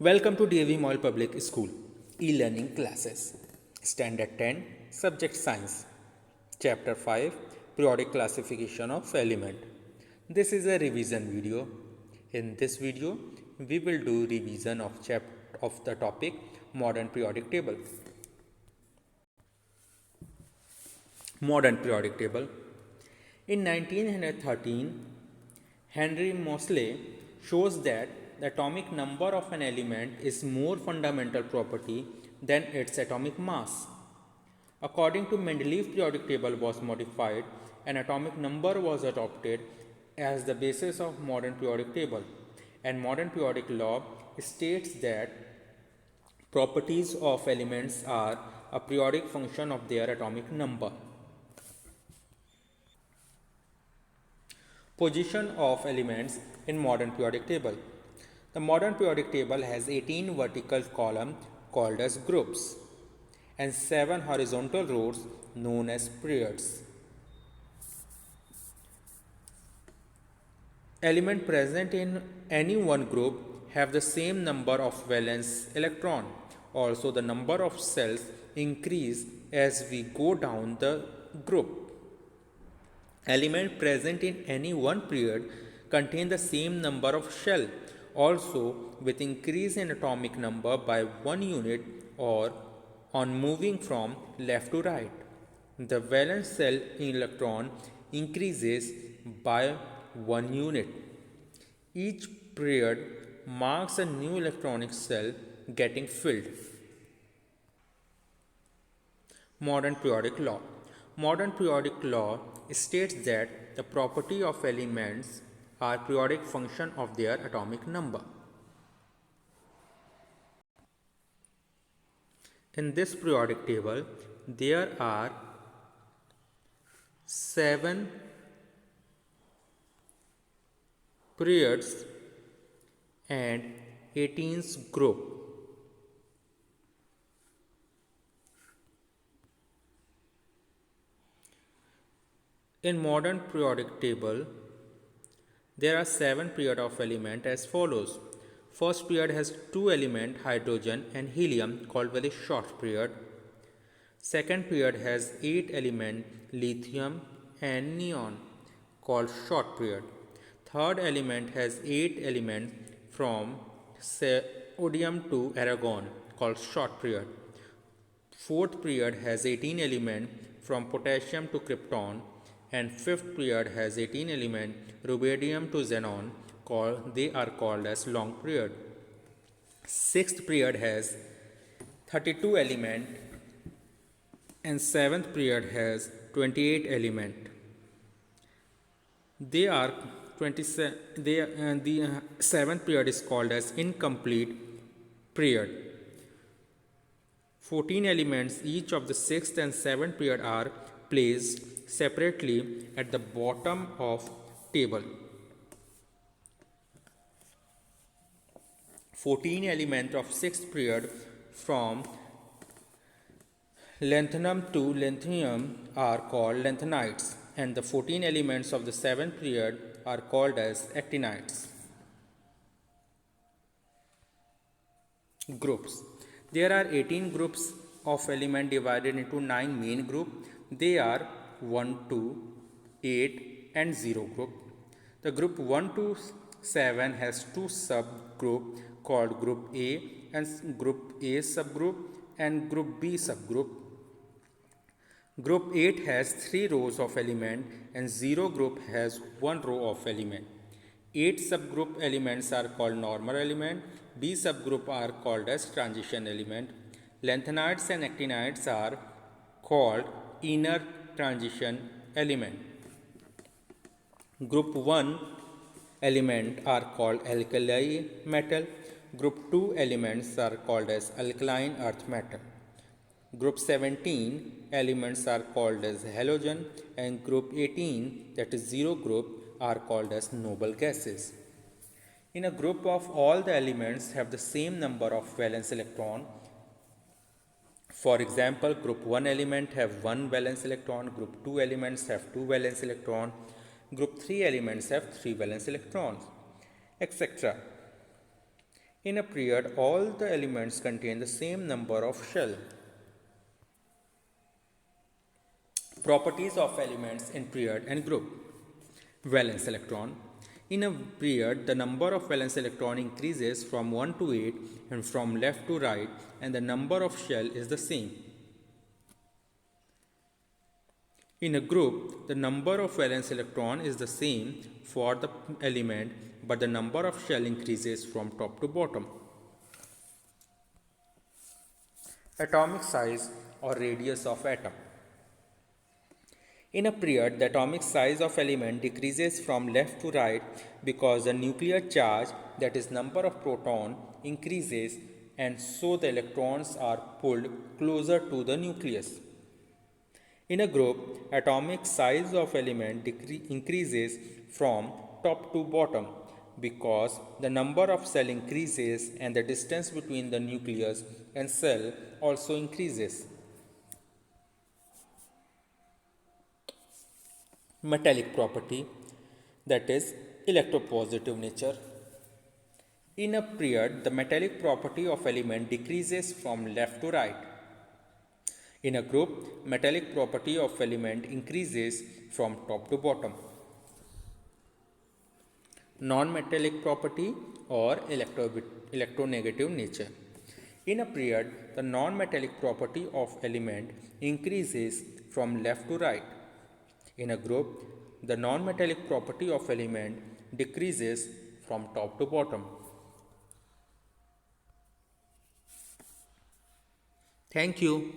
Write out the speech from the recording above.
Welcome to DAV Mall Public School e-learning classes. Standard 10 Subject Science Chapter 5 Periodic Classification of Element. This is a revision video. In this video we will do revision of the topic Modern Periodic Table. Modern Periodic Table. In 1913 Henry Moseley shows that the atomic number of an element is more fundamental property than its atomic mass. According to Mendeleev periodic table was modified, an atomic number was adopted as the basis of modern periodic table, and modern periodic law states that properties of elements are a periodic function of their atomic number. Position of elements in modern periodic table. The modern periodic table has 18 vertical columns called as groups and 7 horizontal rows known as periods. Elements present in any one group have the same number of valence electron. Also, the number of cells increase as we go down the group. Elements present in any one period contain the same number of shells, also with increase in atomic number by 1 unit or on moving from left to right. The valence cell electron increases by 1 unit. Each period marks a new electronic cell getting filled. Modern periodic law. Modern periodic law states that the property of elements are periodic function of their atomic number. In this periodic table, there are 7 periods and 18 group. In modern periodic table, there are 7 periods of element as follows. First period has 2 elements, hydrogen and helium, called very short period. Second period has 8 elements, lithium and neon, called short period. Third element has 8 elements from sodium to argon, called short period. Fourth period has 18 elements from potassium to krypton, and fifth period has 18 elements rubidium to xenon, they are called as long period. Sixth period has 32 elements and seventh period has 28 elements. The seventh period is called as incomplete period. 14 elements each of the sixth and seventh period are placed separately at the bottom of table. 14 elements of sixth period from lanthanum to lanthanum are called lanthanides, and the 14 elements of the seventh period are called as actinides. Groups. There are 18 groups of element divided into 9 main groups. They are 1, 2, 8 and 0 group. The group 1 to 7 has 2 subgroup called group A and group A subgroup and group B subgroup. Group 8 has 3 rows of element and 0 group has 1 row of element. 8 subgroup elements are called normal element. B subgroup are called as transition element. Lanthanides and actinides are called inner transition element. Group 1 element are called alkali metal. Group 2 elements are called as alkaline earth metal. Group 17 elements are called as halogen, and group 18, that is 0 group, are called as noble gases. In a group of all the elements have the same number of valence electron. For example, group 1 element have 1 valence electron, group 2 elements have 2 valence electron, group 3 elements have 3 valence electrons, etc. In a period, all the elements contain the same number of shell. Properties of elements in period and group. Valence electron. In a period, the number of valence electron increases from 1 to 8 and from left to right, and the number of shell is the same. In a group, the number of valence electron is the same for the element, but the number of shell increases from top to bottom. Atomic size or radius of atom. In a period, the atomic size of element decreases from left to right because the nuclear charge, that is number of proton, increases, and so the electrons are pulled closer to the nucleus. In a group, atomic size of element increases from top to bottom because the number of cell increases and the distance between the nucleus and cell also increases. Metallic property, that is electropositive nature. In a period, the metallic property of element decreases from left to right. In a group, metallic property of element increases from top to bottom. Non-metallic property or electronegative nature. In a period, the non-metallic property of element increases from left to right. In a group, the non-metallic property of element decreases from top to bottom. Thank you.